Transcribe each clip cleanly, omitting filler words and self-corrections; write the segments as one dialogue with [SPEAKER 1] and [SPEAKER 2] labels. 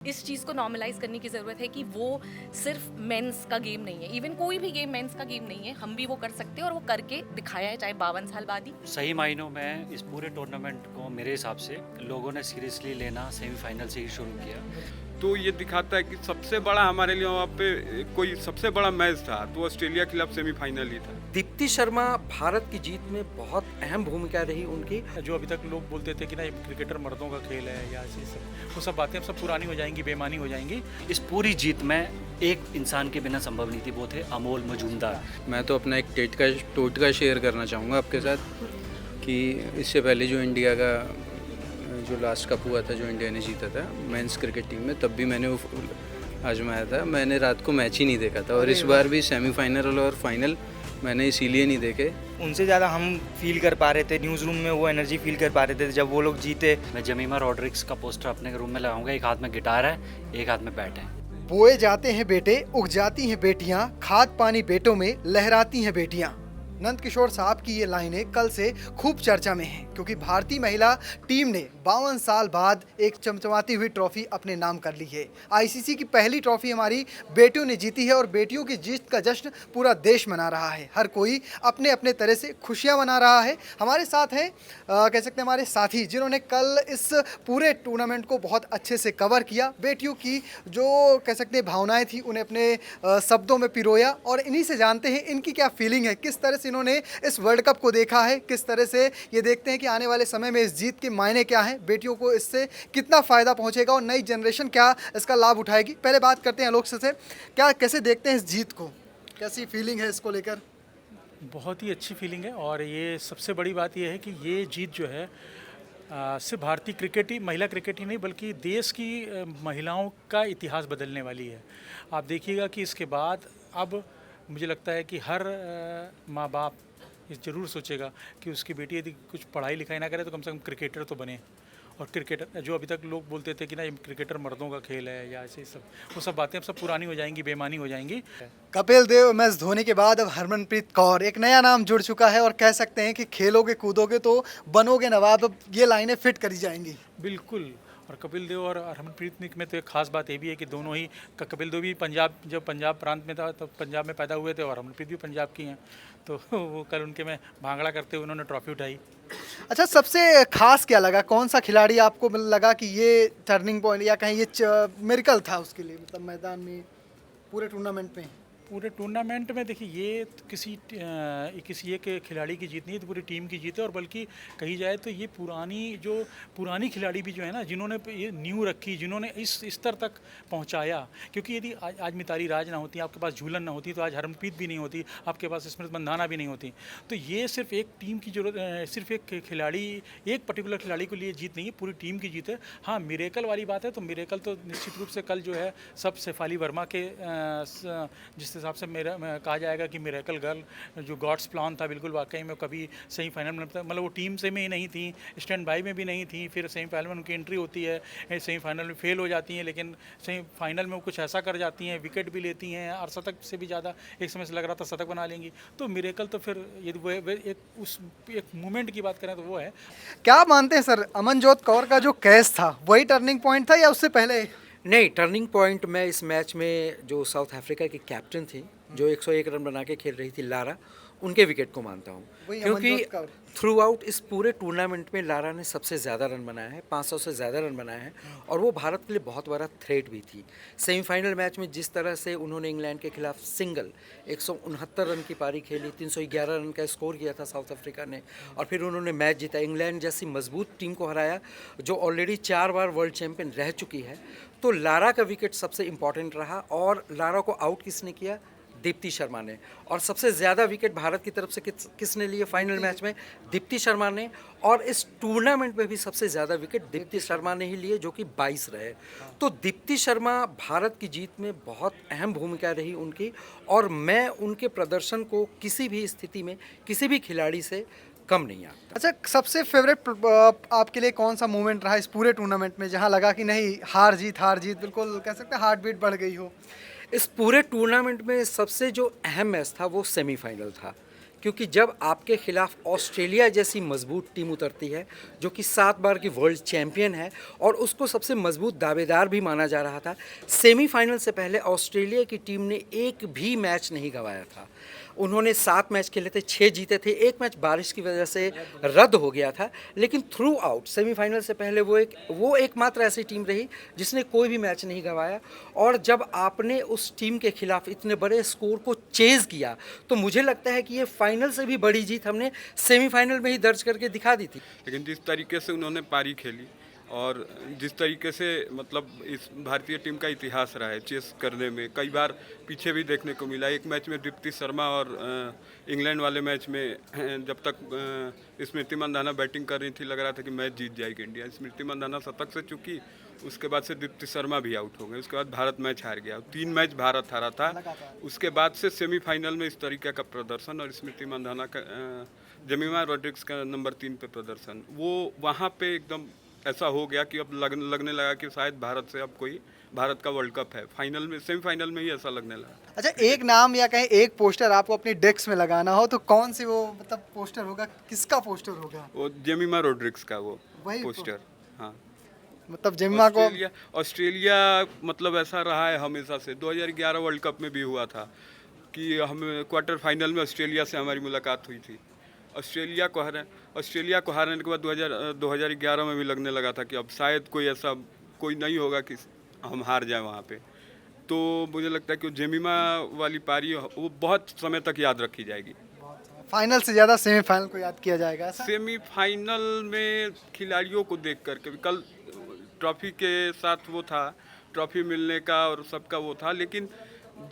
[SPEAKER 1] इस चीज़ को नॉर्मलाइज करने की ज़रूरत है कि वो सिर्फ मेंस का गेम नहीं है। इवन कोई भी गेम मेंस का गेम नहीं है, हम भी वो कर सकते हैं और वो करके दिखाया है, चाहे 52 साल बाद ही।
[SPEAKER 2] सही मायनों में इस पूरे टूर्नामेंट को मेरे हिसाब से लोगों ने सीरियसली लेना सेमीफाइनल से ही शुरू किया।
[SPEAKER 3] तो ये दिखाता है कि सबसे बड़ा हमारे लिए वहाँ पे कोई सबसे बड़ा मैच था तो ऑस्ट्रेलिया के खिलाफ सेमीफाइनल ही था।
[SPEAKER 4] दीप्ति शर्मा भारत की जीत में बहुत अहम भूमिका रही उनकी।
[SPEAKER 5] जो अभी तक लोग बोलते थे कि ना ये क्रिकेटर मर्दों का खेल है या ऐसे सब, वो सब बातें अब सब पुरानी हो जाएंगी, बेमानी हो जाएंगी।
[SPEAKER 2] इस पूरी जीत में एक इंसान के बिना संभव नहीं थी, वो थे अमोल मजूमदार।
[SPEAKER 6] मैं तो अपना एक टोटका शेयर करना चाहूँगा आपके साथ कि इससे पहले जो इंडिया का जो लास्ट कप हुआ था, जो इंडिया ने जीता था मेंस क्रिकेट टीम में, तब भी मैंने वो आजमाया था। मैंने रात को मैच ही नहीं देखा था और इस बार भी सेमीफाइनल और फाइनल मैंने इसीलिए नहीं देखे।
[SPEAKER 7] उनसे ज़्यादा हम फील कर पा रहे थे, न्यूज़ रूम में वो एनर्जी फील कर पा रहे थे जब वो लोग जीते।
[SPEAKER 2] मैं जमीमा रॉड्रिक्स का पोस्टर अपने रूम में लगाऊंगा। एक हाथ में गिटार है, एक हाथ में बैट है।
[SPEAKER 8] बोए जाते हैं बेटे, उग जाती हैं बेटियां, खाद पानी बेटों में लहराती हैं बेटियां। नंद किशोर साहब की ये लाइनें कल से खूब चर्चा में हैं क्योंकि भारतीय महिला टीम ने 52 साल बाद एक चमचमाती हुई ट्रॉफी अपने नाम कर ली है। आईसीसी की पहली ट्रॉफी हमारी बेटियों ने जीती है और बेटियों की जीत का जश्न पूरा देश मना रहा है। हर कोई अपने अपने तरह से खुशियां मना रहा है। हमारे साथ हैं कह सकते हैं हमारे साथी जिन्होंने कल इस पूरे टूर्नामेंट को बहुत अच्छे से कवर किया। बेटियों की जो कह सकते हैं भावनाएं थी उन्हें अपने शब्दों में पिरोया और इन्हीं से जानते हैं इनकी क्या फीलिंग है, किस तरह से इन्होंने इस वर्ल्ड कप को देखा है, किस तरह से ये देखते हैं कि आने वाले समय में इस जीत के मायने क्या हैं, बेटियों को इससे कितना फ़ायदा पहुंचेगा और नई जनरेशन क्या इसका लाभ उठाएगी। पहले बात करते हैं आलोक से, क्या कैसे देखते हैं इस जीत को, कैसी फीलिंग है इसको लेकर?
[SPEAKER 5] बहुत ही अच्छी फीलिंग है और ये सबसे बड़ी बात ये है कि ये जीत जो है सिर्फ भारतीय क्रिकेट ही, महिला क्रिकेट ही नहीं बल्कि देश की महिलाओं का इतिहास बदलने वाली है। आप देखिएगा कि इसके बाद अब मुझे लगता है कि हर माँ बाप ये ज़रूर सोचेगा कि उसकी बेटी यदि कुछ पढ़ाई लिखाई ना करे तो कम से कम क्रिकेटर तो बने। और क्रिकेटर, जो अभी तक लोग बोलते थे कि ना ये क्रिकेटर मर्दों का खेल है या ऐसे सब, वो सब बातें अब सब पुरानी हो जाएंगी, बेमानी हो जाएंगी।
[SPEAKER 8] कपिल देव, MS धोनी के बाद अब हरमनप्रीत कौर, एक नया नाम जुड़ चुका है और कह सकते हैं कि खेलोगे कूदोगे तो बनोगे नवाब। अब ये लाइनें फिट करी जाएंगी।
[SPEAKER 5] बिल्कुल। और कपिल देव और हरमनप्रीत में तो एक खास बात ये भी है कि दोनों ही, कपिल देव भी पंजाब, जब पंजाब प्रांत में था तो पंजाब में पैदा हुए थे और हरमनप्रीत भी पंजाब की हैं, तो वो कल उनके में भांगड़ा करते हुए उन्होंने ट्रॉफी उठाई।
[SPEAKER 8] अच्छा, सबसे खास क्या लगा, कौन सा खिलाड़ी आपको लगा कि ये टर्निंग पॉइंट या कहीं ये मिरेकल था उसके लिए, मतलब मैदान में पूरे टूर्नामेंट में?
[SPEAKER 5] पूरे टूर्नामेंट में देखिए ये तो किसी एक खिलाड़ी की जीत नहीं है, तो पूरी टीम की जीत है। और बल्कि कही जाए तो ये पुरानी खिलाड़ी भी जो है ना, जिन्होंने ये नींव रखी, जिन्होंने इस स्तर तक पहुंचाया, क्योंकि यदि आज मिताली राज ना होती, आपके पास झूलन ना होती, तो आज हरमनप्रीत भी नहीं होती, आपके पास स्मृति मंधाना भी नहीं होती। तो ये सिर्फ एक टीम की जरूरत, सिर्फ एक खिलाड़ी, एक पर्टिकुलर खिलाड़ी को लिए जीत नहीं है, पूरी टीम की जीत है। हाँ, मिरेकल वाली बात है तो मिरेकल तो निश्चित रूप से कल जो है सब शेफाली वर्मा के जिस हिसाब से मेरा कहा जाएगा कि मिरेकल गर्ल जो गॉड्स प्लान था, बिल्कुल वाकई में कभी सेमीफाइनल में, मतलब वो टीम से में ही नहीं थी, स्टैंड बाई में भी नहीं थी, फिर सेमीफाइनल में उनकी एंट्री होती है, सेमीफाइनल में फेल हो जाती हैं, लेकिन सेमीफाइनल में वो कुछ ऐसा कर जाती हैं, विकेट भी लेती हैं और शतक से भी ज़्यादा एक समय से लग रहा था शतक बना लेंगी। तो मिरेकल तो फिर यदि वो एक मोमेंट की बात करें तो वो है।
[SPEAKER 8] क्या मानते हैं सर, अमनजोत कौर का जो कैच था वही टर्निंग पॉइंट था या उससे पहले?
[SPEAKER 4] नहीं, टर्निंग पॉइंट मैं इस मैच में जो साउथ अफ्रीका की कैप्टन थी, जो 101 रन बना के खेल रही थी, लारा, उनके विकेट को मानता हूँ। क्योंकि थ्रू आउट इस पूरे टूर्नामेंट में लारा ने सबसे ज़्यादा रन बनाया है, 500 से ज़्यादा रन बनाए हैं और वो भारत के लिए बहुत बड़ा थ्रेट भी थी। सेमीफाइनल मैच में जिस तरह से उन्होंने इंग्लैंड के खिलाफ सिंगल 169 रन की पारी खेली, 311 रन का स्कोर किया था साउथ अफ्रीका ने, और फिर उन्होंने मैच जीता, इंग्लैंड जैसी मजबूत टीम को हराया जो ऑलरेडी 4 बार वर्ल्ड चैम्पियन रह चुकी है। तो लारा का विकेट सबसे इम्पॉर्टेंट रहा और लारा को आउट किसने किया? दीप्ति शर्मा ने। और सबसे ज़्यादा विकेट भारत की तरफ से किसने लिए फाइनल मैच में? दीप्ति शर्मा ने। और इस टूर्नामेंट में भी सबसे ज़्यादा विकेट दीप्ति शर्मा ने ही लिए, जो कि 22 रहे। तो दीप्ति शर्मा भारत की जीत में बहुत अहम भूमिका रही उनकी, और मैं उनके प्रदर्शन को किसी भी स्थिति में किसी भी खिलाड़ी से कम नहीं आता।
[SPEAKER 8] अच्छा, सबसे फेवरेट आपके लिए कौन सा मोमेंट रहा इस पूरे टूर्नामेंट में जहां लगा कि नहीं, हार जीत बिल्कुल कह सकते हैं हार्ट बीट बढ़ गई हो?
[SPEAKER 4] इस पूरे टूर्नामेंट में सबसे जो अहम मैच था वो सेमीफाइनल था, क्योंकि जब आपके खिलाफ ऑस्ट्रेलिया जैसी मजबूत टीम उतरती है जो कि 7 बार की वर्ल्ड चैंपियन है और उसको सबसे मजबूत दावेदार भी माना जा रहा था, सेमीफाइनल से पहले ऑस्ट्रेलिया की टीम ने एक भी मैच नहीं गंवाया था। उन्होंने 7 मैच खेले थे, 6 जीते थे, एक मैच बारिश की वजह से रद्द हो गया था, लेकिन थ्रू आउट सेमीफाइनल से पहले वो एकमात्र ऐसी टीम रही जिसने कोई भी मैच नहीं गंवाया। और जब आपने उस टीम के खिलाफ इतने बड़े स्कोर को चेज़ किया तो मुझे लगता है कि ये फाइनल से भी बड़ी जीत हमने सेमीफाइनल में ही दर्ज करके दिखा दी थी।
[SPEAKER 3] लेकिन जिस तरीके से उन्होंने पारी खेली और जिस तरीके से मतलब इस भारतीय टीम का इतिहास रहा है चेस करने में, कई बार पीछे भी देखने को मिला। एक मैच में दीप्ति शर्मा और इंग्लैंड वाले मैच में जब तक स्मृति मंदाना बैटिंग कर रही थी लग रहा था कि मैच जीत जाएगी इंडिया। स्मृति मंदाना शतक से चुकी, उसके बाद से दीप्ति शर्मा भी आउट हो गए, उसके बाद भारत मैच हार गया। 3 मैच भारत हारा था। उसके बाद से सेमीफाइनल में इस तरीके का प्रदर्शन और स्मृति मंदाना का जमीमा रोड्रिग्स का नंबर 3 पे प्रदर्शन, वो वहाँ पे एकदम ऐसा हो गया कि अब लगने लगा कि शायद भारत का वर्ल्ड कप है। फाइनल में, सेमीफाइनल में ही ऐसा लगने लगा।
[SPEAKER 8] अच्छा, एक नाम या कहें एक पोस्टर आपको अपनी डेस्क में लगाना हो तो कौन सी वो मतलब पोस्टर होगा, किसका पोस्टर होगा?
[SPEAKER 3] वो जेमिमा रोड्रिग्स का वो
[SPEAKER 8] वही
[SPEAKER 3] पोस्टर। हाँ,
[SPEAKER 8] मतलब जेमिमा को
[SPEAKER 3] ऑस्ट्रेलिया मतलब ऐसा रहा है हमेशा से। 2011 वर्ल्ड कप में भी हुआ था कि हम क्वार्टर फाइनल में ऑस्ट्रेलिया से हमारी मुलाकात हुई थी। ऑस्ट्रेलिया को हारने के बाद 2011 में भी लगने लगा था कि अब शायद कोई नहीं होगा कि हम हार जाए वहाँ पे। तो मुझे लगता है कि जेमिमा वाली पारी वो बहुत समय तक याद रखी जाएगी।
[SPEAKER 8] फाइनल से ज़्यादा सेमीफाइनल को याद किया जाएगा ऐसा?
[SPEAKER 3] सेमीफाइनल में खिलाड़ियों को देख करके, कल ट्रॉफी के साथ वो था, ट्रॉफी मिलने का और सबका वो था, लेकिन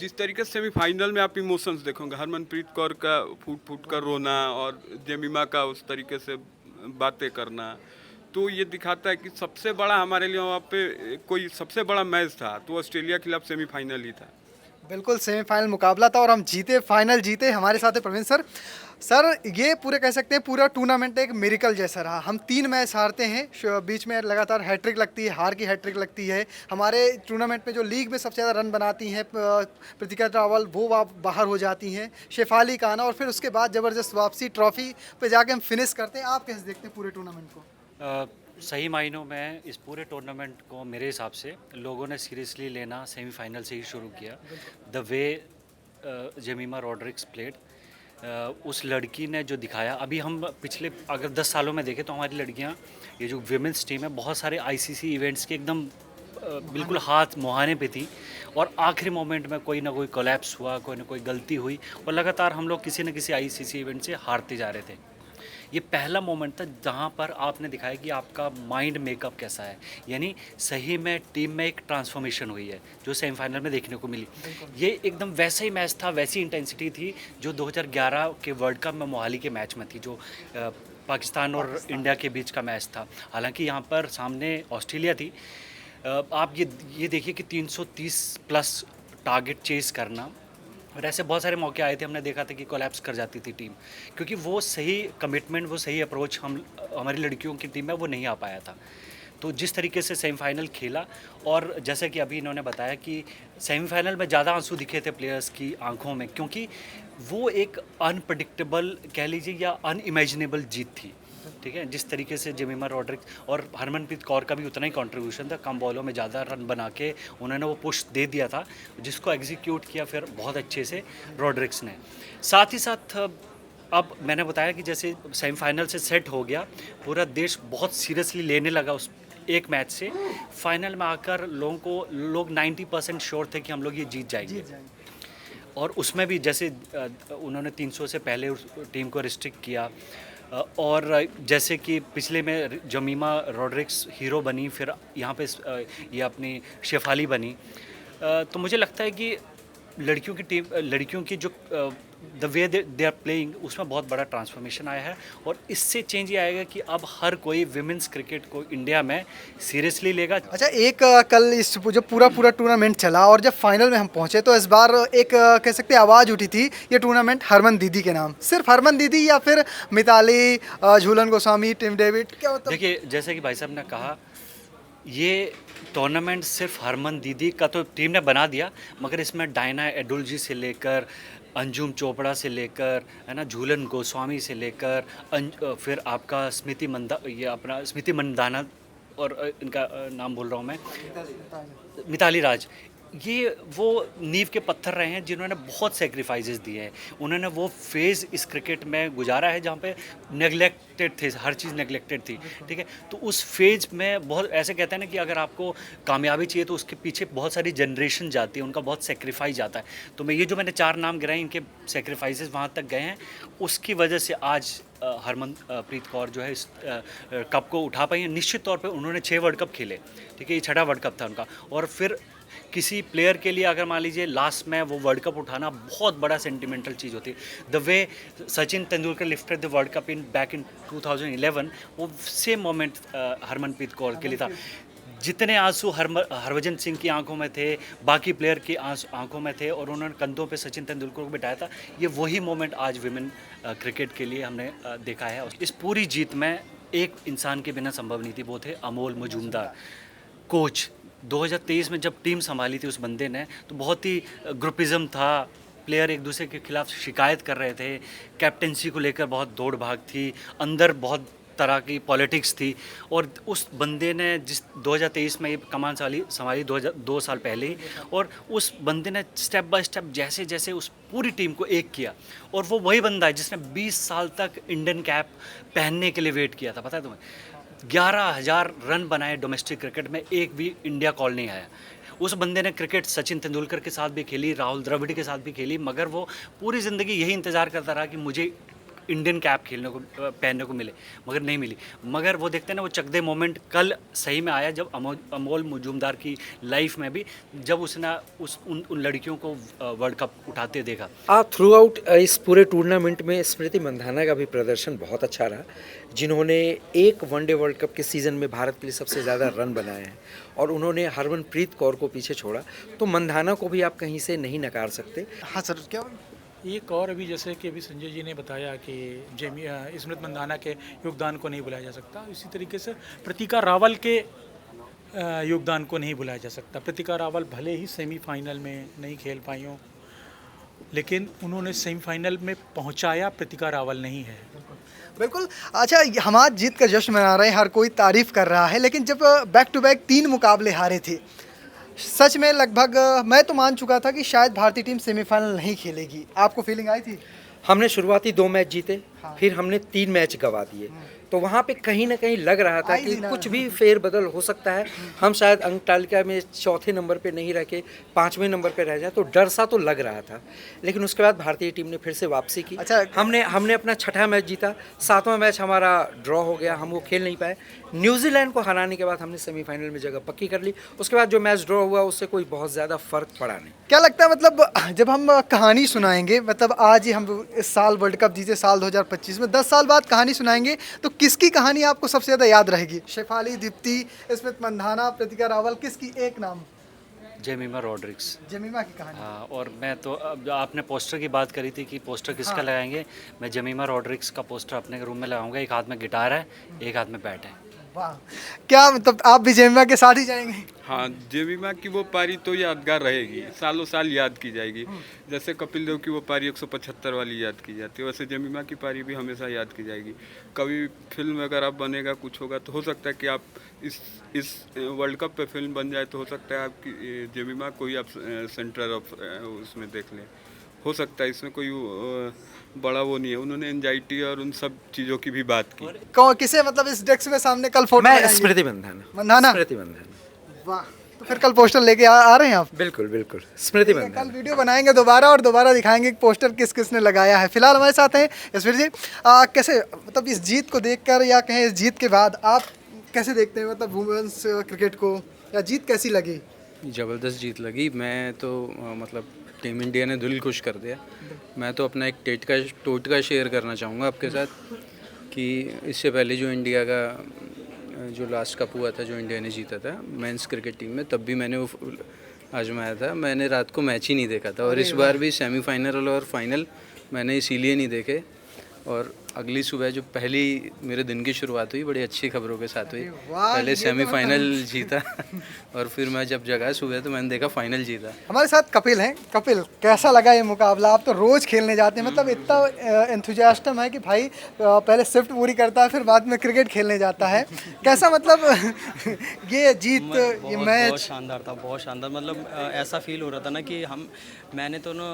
[SPEAKER 3] जिस तरीके से सेमीफाइनल में आप इमोशंस देखोगे, हरमनप्रीत कौर का फूट कर रोना और जेमिमा का उस तरीके से बातें करना, तो ये दिखाता है कि सबसे बड़ा हमारे लिए वहाँ पे कोई सबसे बड़ा मैच था तो ऑस्ट्रेलिया के खिलाफ सेमीफाइनल ही था।
[SPEAKER 8] बिल्कुल सेमीफाइनल मुकाबला था और हम जीते, फाइनल जीते। हमारे साथ है प्रवीण सर। सर, ये पूरे कह सकते हैं पूरा टूर्नामेंट एक मिरेकल जैसा रहा। हम 3 मैच हारते हैं, बीच में लगातार हैट्रिक लगती है, हार की हैट्रिक लगती है। हमारे टूर्नामेंट में जो लीग में सबसे ज़्यादा रन बनाती हैं प्रतिका रावल, वो बाहर हो जाती हैं, शेफाली का आना, और फिर उसके बाद ज़बरदस्त वापसी, ट्रॉफी पे जाके हम फिनिश करते हैं। आप कैसे देखते हैं पूरे टूर्नामेंट को?
[SPEAKER 2] सही मायनों में इस पूरे टूर्नामेंट को मेरे हिसाब से लोगों ने सीरियसली लेना सेमीफाइनल से ही शुरू किया। The way Jemimah Rodrigues played, उस लड़की ने जो दिखाया, अभी हम पिछले अगर 10 सालों में देखें तो हमारी लड़कियां, ये जो विमेंस टीम है, बहुत सारे आईसीसी इवेंट्स के एकदम बिल्कुल हाथ मुहाने पे थी और आखिरी मोमेंट में कोई ना कोई कोलैप्स हुआ, कोई ना कोई गलती हुई और लगातार हम लोग किसी न किसी आईसीसी इवेंट से हारते जा रहे थे। ये पहला मोमेंट था जहाँ पर आपने दिखाया कि आपका माइंड मेकअप कैसा है, यानी सही में टीम में एक ट्रांसफॉर्मेशन हुई है जो सेमीफाइनल में देखने को मिली। ये एकदम वैसा ही मैच था, वैसी इंटेंसिटी थी जो 2011 के वर्ल्ड कप में मोहाली के मैच में थी, जो पाकिस्तान और इंडिया के बीच का मैच था। हालांकि यहाँ पर सामने ऑस्ट्रेलिया थी। आप ये देखिए कि 330 प्लस टारगेट चेस करना, और ऐसे बहुत सारे मौके आए थे, हमने देखा था कि कोलैप्स कर जाती थी टीम, क्योंकि वो सही कमिटमेंट, वो सही अप्रोच हमारी लड़कियों की टीम में वो नहीं आ पाया था। तो जिस तरीके से सेमीफाइनल खेला, और जैसे कि अभी इन्होंने बताया कि सेमीफाइनल में ज़्यादा आंसू दिखे थे प्लेयर्स की आंखों में, क्योंकि वो एक अनप्रडिक्टेबल कह लीजिए या अनइमेजिनेबल जीत थी। ठीक है, जिस तरीके से जेमिमा रोड्रिग्स और हरमनप्रीत कौर का भी उतना ही कंट्रीब्यूशन था, कम बॉलों में ज़्यादा रन बना के उन्होंने वो पुश दे दिया था, जिसको एग्जीक्यूट किया फिर बहुत अच्छे से रोड्रिग्स ने। साथ ही साथ अब मैंने बताया कि जैसे सेमीफाइनल से सेट हो गया, पूरा देश बहुत सीरियसली लेने लगा उस एक मैच से। फाइनल में आकर लोग 90% श्योर थे कि हम लोग ये जीत जाएंगे। और उसमें भी जैसे उन्होंने 300 से पहले उस टीम को रिस्ट्रिक्ट किया, और जैसे कि पिछले में जमीमा रोड्रिग्स हीरो बनी, फिर यहाँ पे ये अपनी शेफाली बनी। तो मुझे लगता है कि लड़कियों की जो the way they are playing, उसमें बहुत बड़ा ट्रांसफॉर्मेशन आया है, और इससे चेंज ये आएगा कि अब हर कोई विमेंस क्रिकेट को इंडिया में सीरियसली लेगा।
[SPEAKER 8] अच्छा, एक कल इस जो पूरा टूर्नामेंट चला और जब फाइनल में हम पहुंचे तो इस बार एक कह सकते हैं आवाज़ उठी थी, ये टूर्नामेंट हरमन दीदी के नाम। सिर्फ हरमन दीदी या फिर मिताली, झूलन गोस्वामी, टिम डेविड, क्या मतलब?
[SPEAKER 2] देखिए, जैसे कि भाई साहब ने कहा, ये टूर्नामेंट सिर्फ हरमन दीदी का तो टीम ने बना दिया, मगर इसमें डायना एडुल जी से लेकर अंजुम चोपड़ा से लेकर, है ना, झूलन गोस्वामी से लेकर फिर आपका ये अपना स्मृति मंदाना और इनका नाम भूल रहा हूँ मैं, मिताली राज, ये वो नींव के पत्थर रहे हैं जिन्होंने बहुत सेक्रीफाइसेस दिए हैं। उन्होंने वो फेज़ इस क्रिकेट में गुजारा है जहाँ पे नेगलेक्टेड थे, हर चीज़ नेगलेक्टेड थी, ठीक है। तो उस फेज़ में बहुत ऐसे कहते हैं ना कि अगर आपको कामयाबी चाहिए तो उसके पीछे बहुत सारी जनरेशन जाती है, उनका बहुत सेक्रीफाइस जाता है। तो मैं ये जो मैंने 4 नाम गिराए, इनके सेक्रीफाइसेस वहाँ तक गए हैं, उसकी वजह से आज हरमनप्रीत कौर जो है इस कप को उठा पाई हैं। निश्चित तौर पे उन्होंने 6 वर्ल्ड कप खेले, ठीक है, ये 6वां वर्ल्ड कप था उनका। और फिर किसी प्लेयर के लिए अगर मान लीजिए लास्ट में वो वर्ल्ड कप उठाना बहुत बड़ा सेंटिमेंटल चीज़ होती है। The way Sachin Tendulkar lifted the world cup back in 2011, वो सेम मोमेंट हरमनप्रीत कौर के लिए था। जितने आंसू हरभजन सिंह की आंखों में थे, बाकी प्लेयर की आंखों में थे, और उन्होंने कंधों पे सचिन तेंदुलकर को बिठाया था, ये वही मोमेंट आज विमेन क्रिकेट के लिए हमने देखा है। इस पूरी जीत में एक इंसान के बिना संभव नहीं थी, वो थे अमोल मजूमदार, कोच। 2023 में जब टीम संभाली थी उस बंदे ने, तो बहुत ही ग्रुपिज़म था, प्लेयर एक दूसरे के खिलाफ शिकायत कर रहे थे, कैप्टेंसी को लेकर बहुत दौड़ भाग थी, अंदर बहुत तरह की पॉलिटिक्स थी, और उस बंदे ने जिस 2023 में ये कमान संभाली 2 साल पहले ही, और उस बंदे ने स्टेप बाय स्टेप जैसे जैसे उस पूरी टीम को एक किया, और वो वही बंदा है जिसने 20 साल तक इंडियन कैप पहनने के लिए वेट किया था। पता है तुम्हें, 11,000 रन बनाए डोमेस्टिक क्रिकेट में, एक भी इंडिया कॉल नहीं आया। उस बंदे ने क्रिकेट सचिन तेंदुलकर के साथ भी खेली, राहुल द्रविड़ के साथ भी खेली, मगर वो पूरी ज़िंदगी यही इंतज़ार करता रहा कि मुझे इंडियन कैप पहनने को मिले, मगर नहीं मिली। मगर वो देखते हैं ना, वो चकदे मोमेंट कल सही में आया जब अमोल मजूमदार की लाइफ में भी, जब उसने उन लड़कियों को वर्ल्ड कप उठाते देखा।
[SPEAKER 4] थ्रू आउट इस पूरे टूर्नामेंट में स्मृति मंदाना का भी प्रदर्शन बहुत अच्छा रहा, जिन्होंने एक वनडे वर्ल्ड कप के सीज़न में भारत के लिए सबसे ज़्यादा रन बनाए हैं, और उन्होंने हरमनप्रीत कौर को पीछे छोड़ा। तो मंदाना को भी आप कहीं से नहीं नकार सकते।
[SPEAKER 8] हाँ सर, क्या
[SPEAKER 5] एक और अभी जैसे कि अभी संजय जी ने बताया कि स्मृति मंदाना के योगदान को नहीं भुलाया जा सकता, इसी तरीके से प्रतिका रावल के योगदान को नहीं भुलाया जा सकता। प्रतिका रावल भले ही सेमीफाइनल में नहीं खेल पाई हों, लेकिन उन्होंने सेमीफाइनल में पहुंचाया प्रतिका रावल नहीं है।
[SPEAKER 8] बिल्कुल। अच्छा, हम आज जीत का जश्न मना रहे हैं, हर कोई तारीफ कर रहा है, लेकिन जब बैक टू बैक 3 मुकाबले हारे थे, सच में लगभग मैं तो मान चुका था कि शायद भारतीय टीम सेमीफाइनल नहीं खेलेगी। आपको फीलिंग आई थी?
[SPEAKER 4] हमने शुरुआती 2 मैच जीते, फिर हमने 3 मैच गंवा दिए, तो वहाँ पे कहीं ना कहीं लग रहा था कि कुछ भी फेरबदल हो सकता है, हम शायद अंक तालिका में 4थे नंबर पे नहीं रह के 5वें नंबर पे रह जाए, तो डर सा तो लग रहा था। लेकिन उसके बाद भारतीय टीम ने फिर से वापसी की।
[SPEAKER 8] अच्छा,
[SPEAKER 4] हमने अपना 6ठा मैच जीता, 7वां मैच हमारा ड्रॉ हो गया, हम वो खेल नहीं पाए। न्यूजीलैंड को हराने के बाद हमने सेमीफाइनल में जगह पक्की कर ली। उसके बाद जो मैच ड्रॉ हुआ उससे कोई बहुत ज़्यादा फर्क पड़ा नहीं।
[SPEAKER 8] क्या लगता है, मतलब जब हम कहानी सुनाएंगे, मतलब आज ही हम इस साल वर्ल्ड कप जीते, साल 2025 में 10 साल बाद कहानी सुनाएंगे, तो किसकी कहानी आपको सबसे ज़्यादा याद रहेगी? शेफाली, दीप्ति, स्मृति मंदाना, प्रतिका रावल, किसकी एक नाम?
[SPEAKER 2] जेमिमा रॉड्रिक्स।
[SPEAKER 8] जेमिमा की कहानी।
[SPEAKER 2] हाँ, और मैं तो अब आपने पोस्टर की बात करी थी कि पोस्टर किसका लगाएंगे, मैं जेमिमा रॉड्रिक्स का पोस्टर अपने रूम में लगाऊंगा। एक हाथ में गिटार है, एक हाथ में बैट है।
[SPEAKER 8] वाह, क्या मतलब आप भी जेमिमा के साथ ही जाएंगे?
[SPEAKER 3] हाँ, जेमिमा की वो पारी तो यादगार रहेगी, सालों साल याद की जाएगी। जैसे कपिल देव की वो पारी 175 वाली याद की जाती है, वैसे जेमिमा की पारी भी हमेशा याद की जाएगी। कभी फिल्म अगर आप बनेगा, कुछ होगा, तो हो सकता है कि आप इस वर्ल्ड कप पे फिल्म बन जाए, तो हो सकता है आपकी जेमिमा को ही आप सेंटर ऑफ उसमें देख लें। हो सकता है, इसमें कोई बड़ा वो नहीं है। उन्होंने एंजाइटी और उन सब चीज़ों की भी बात की।
[SPEAKER 8] किसे मतलब इस डेस्क में सामने कल फोटो?
[SPEAKER 4] मैं स्मृति मंदाना। स्मृति मंदाना।
[SPEAKER 8] वाह, तो फिर कल पोस्टर लेके आ रहे हैं आप?
[SPEAKER 4] बिल्कुल बिल्कुल, स्मृति मंदाना।
[SPEAKER 8] कल वीडियो बनाएंगे दोबारा और दोबारा दिखाएंगे पोस्टर किस किस ने लगाया है। फिलहाल हमारे साथ हैं स्मृति जी। कैसे, मतलब इस जीत को देखकर या कहें इस जीत के बाद आप कैसे देखते हैं, मतलब वुमेन्स क्रिकेट को, या जीत कैसी लगी?
[SPEAKER 6] ज़बरदस्त जीत लगी। मैं तो मतलब टीम इंडिया ने दिल खुश कर दिया। मैं तो अपना एक टोटका शेयर करना चाहूँगा आपके साथ कि इससे पहले जो इंडिया का जो लास्ट कप हुआ था, जो इंडिया ने जीता था मेंस क्रिकेट टीम में, तब भी मैंने वो आजमाया था। मैंने रात को मैच ही नहीं देखा था, और इस बार भी सेमीफाइनल और फाइनल मैंने इसीलिए नहीं देखे। और अगली सुबह जो पहली मेरे दिन की शुरुआत हुई बड़ी अच्छी खबरों के साथ हुई।
[SPEAKER 8] वाह,
[SPEAKER 6] पहले
[SPEAKER 8] ये तो
[SPEAKER 6] सेमीफाइनल जीता और फिर मैं जब जगा सुबह तो मैंने देखा फाइनल जीता।
[SPEAKER 8] हमारे साथ कपिल हैं। कपिल, कैसा लगा ये मुकाबला? आप तो रोज खेलने जाते हैं, मतलब इतना एंथुजियास्टम है कि भाई पहले शिफ्ट पूरी करता है फिर बाद में क्रिकेट खेलने जाता है। कैसा मतलब ये जीत, ये
[SPEAKER 9] बहुत
[SPEAKER 8] मैच?
[SPEAKER 9] शानदार था, बहुत शानदार। मतलब ऐसा फील हो रहा था ना कि मैंने तो ना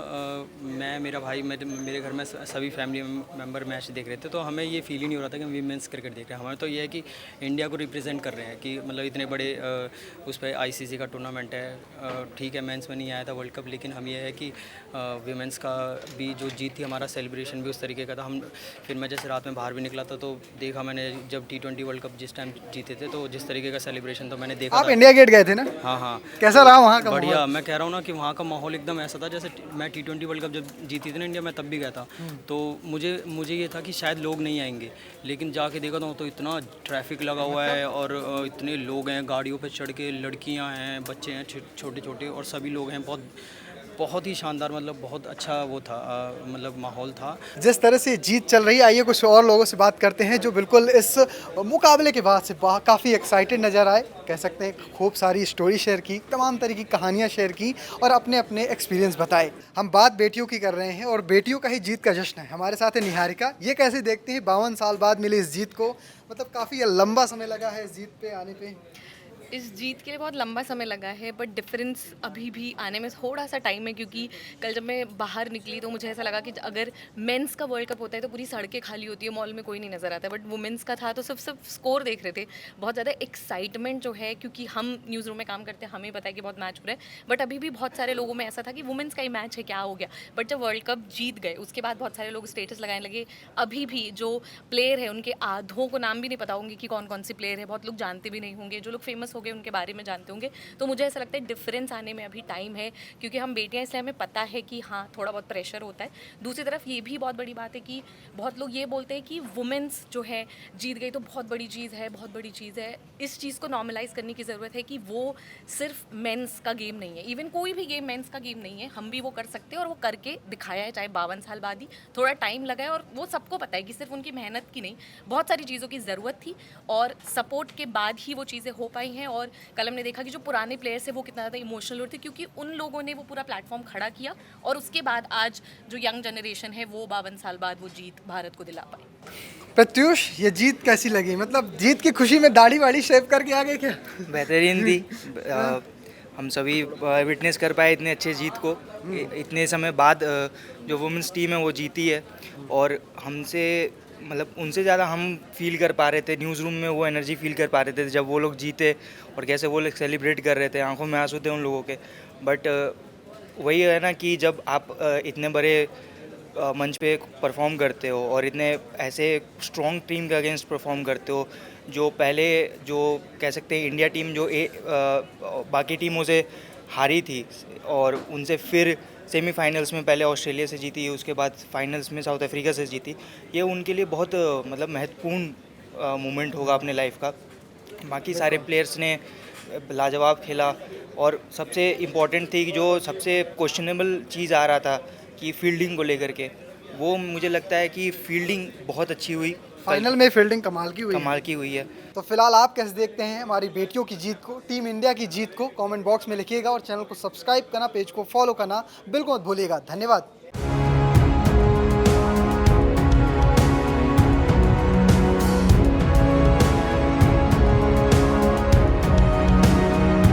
[SPEAKER 9] मैं, मेरा भाई, मेरे घर में सभी फैमिली मेम्बर मैच देख रहे थे, तो हमें ये फील ही नहीं हो रहा था कि हम वीमेंस क्रिकेट देख रहे हैं। हमें तो ये है कि इंडिया को रिप्रेजेंट कर रहे हैं, कि मतलब इतने बड़े उस पर आईसीसी का टूर्नामेंट है। ठीक है, मेंस में नहीं आया था वर्ल्ड कप, लेकिन हम ये है कि वीमेंस का भी जो जीत थी, हमारा सेलिब्रेशन भी उस तरीके का था। फिर मैं जैसे रात में बाहर भी निकला था तो देखा मैंने, जब T20 वर्ल्ड कप जिस टाइम जीते थे तो जिस तरीके का सेलिब्रेशन तो मैंने देखा
[SPEAKER 8] आप
[SPEAKER 9] था।
[SPEAKER 8] इंडिया गेट गए थे ना?
[SPEAKER 9] हाँ हाँ,
[SPEAKER 8] कैसा रहा वहाँ का
[SPEAKER 9] बढ़िया।
[SPEAKER 8] माहौल?
[SPEAKER 9] मैं कह रहा हूँ ना कि वहाँ का माहौल एकदम ऐसा था जैसे मैं T20 वर्ल्ड कप जब जीती थी ना इंडिया, मैं तब भी गया था। तो मुझे ये था कि शायद लोग नहीं आएंगे, लेकिन जाके देखा तो इतना ट्रैफिक लगा हुआ है और इतने लोग हैं, गाड़ियों पे चढ़ के, लड़कियां हैं, बच्चे हैं छोटे छोटे, और सभी लोग हैं। बहुत ही शानदार, मतलब बहुत अच्छा वो था, मतलब माहौल था।
[SPEAKER 8] जिस तरह से जीत चल रही है, आइए कुछ और लोगों से बात करते हैं जो बिल्कुल इस मुकाबले के बाद से काफ़ी एक्साइटेड नज़र आए। कह सकते हैं खूब सारी स्टोरी शेयर की, तमाम तरह की कहानियां शेयर की और अपने अपने एक्सपीरियंस बताए। हम बात बेटियों की कर रहे हैं और बेटियों का ही जीत का जश्न है। हमारे साथ है निहारिका। ये कैसे देखते हैं 52 साल बाद मिली इस जीत को? मतलब काफ़ी लंबा समय लगा है इस जीत पे आने पे।
[SPEAKER 1] इस जीत के लिए बहुत लंबा समय लगा है, बट डिफरेंस अभी भी आने में थोड़ा सा टाइम है, क्योंकि कल जब मैं बाहर निकली तो मुझे ऐसा लगा कि अगर मेंस का वर्ल्ड कप होता है तो पूरी सड़कें खाली होती है, मॉल में कोई नहीं नज़र आता है, बट वुमेंस का था तो सिर्फ स्कोर देख रहे थे। बहुत ज़्यादा एक्साइटमेंट जो है, क्योंकि हम न्यूज़ रूम में काम करते हैं, हमें पता है कि बहुत मैच हो रहा है, बट अभी भी बहुत सारे लोगों में ऐसा था कि वुमेंस का ही मैच है, क्या हो गया। बट जब वर्ल्ड कप जीत गए उसके बाद बहुत सारे लोग स्टेटस लगाने लगे। अभी भी जो प्लेयर है उनके आधों को नाम भी नहीं पता होंगे कि कौन कौन सी प्लेयर है, बहुत लोग जानते भी नहीं होंगे। जो लोग फेमस हो गए उनके बारे में जानते होंगे। तो मुझे ऐसा लगता है डिफरेंस आने में अभी टाइम है, क्योंकि हम बेटियां, इसलिए हमें पता है कि हाँ थोड़ा बहुत प्रेशर होता है। दूसरी तरफ ये भी बहुत बड़ी बात है कि बहुत लोग ये बोलते हैं कि वुमेन्स जो है जीत गई तो बहुत बड़ी चीज़ है, बहुत बड़ी चीज़ है। इस चीज़ को नॉर्मलाइज करने की ज़रूरत है कि वो सिर्फ मेंस का गेम नहीं है। इवन कोई भी गेम मेंस का गेम नहीं है, हम भी वो कर सकते हैं और वो करके दिखाया है, चाहे 52 साल बाद ही। थोड़ा टाइम लगा है और वो सबको पता है कि सिर्फ उनकी मेहनत की नहीं, बहुत सारी चीज़ों की ज़रूरत थी और सपोर्ट के बाद ही वो चीज़ें हो पाई हैं। और कल हमने देखा कि जो पुराने प्लेयर्स हैं वो कितना ज़्यादा इमोशनल होते, क्योंकि उन लोगों ने वो पूरा प्लेटफॉर्म खड़ा किया और उसके बाद आज जो यंग जनरेशन है वो 52 साल बाद वो जीत भारत को दिला पाई।
[SPEAKER 8] प्रत्युष, ये जीत कैसी लगी? मतलब जीत की खुशी में दाढ़ी वाड़ी शेव करके आ गए क्या?
[SPEAKER 7] बेहतरीन थी। हम सभी विटनेस कर पाए इतने अच्छे जीत को। इतने समय बाद जो वुमेंस टीम है वो जीती है और हमसे, मतलब उनसे ज़्यादा हम फील कर पा रहे थे, न्यूज़ रूम में वो एनर्जी फील कर पा रहे थे जब वो लोग जीते और कैसे वो लोग सेलिब्रेट कर रहे थे। आंखों में आंसू थे उन लोगों के। बट वही है ना कि जब आप इतने बड़े मंच पे परफॉर्म करते हो और इतने ऐसे स्ट्रॉन्ग टीम के अगेंस्ट परफॉर्म करते हो, जो पहले, जो कह सकते हैं इंडिया टीम जो बाकी टीमों से हारी थी और उनसे फिर सेमीफाइनल्स में पहले ऑस्ट्रेलिया से जीती, उसके बाद फाइनल्स में साउथ अफ्रीका से जीती, ये उनके लिए बहुत मतलब महत्वपूर्ण मोमेंट होगा अपने लाइफ का। बाकी सारे प्लेयर्स ने लाजवाब खेला और सबसे इम्पॉर्टेंट थी कि जो सबसे क्वेश्चनेबल चीज़ आ रहा था कि फील्डिंग को लेकर के, वो मुझे लगता है कि फील्डिंग बहुत अच्छी हुई।
[SPEAKER 8] फाइनल में फील्डिंग कमाल की हुई है। तो फिलहाल आप कैसे देखते हैं हमारी बेटियों की जीत को, टीम इंडिया की जीत को? कमेंट बॉक्स में लिखिएगा और चैनल को सब्सक्राइब करना, पेज को फॉलो करना बिल्कुल मत भूलिएगा। धन्यवाद।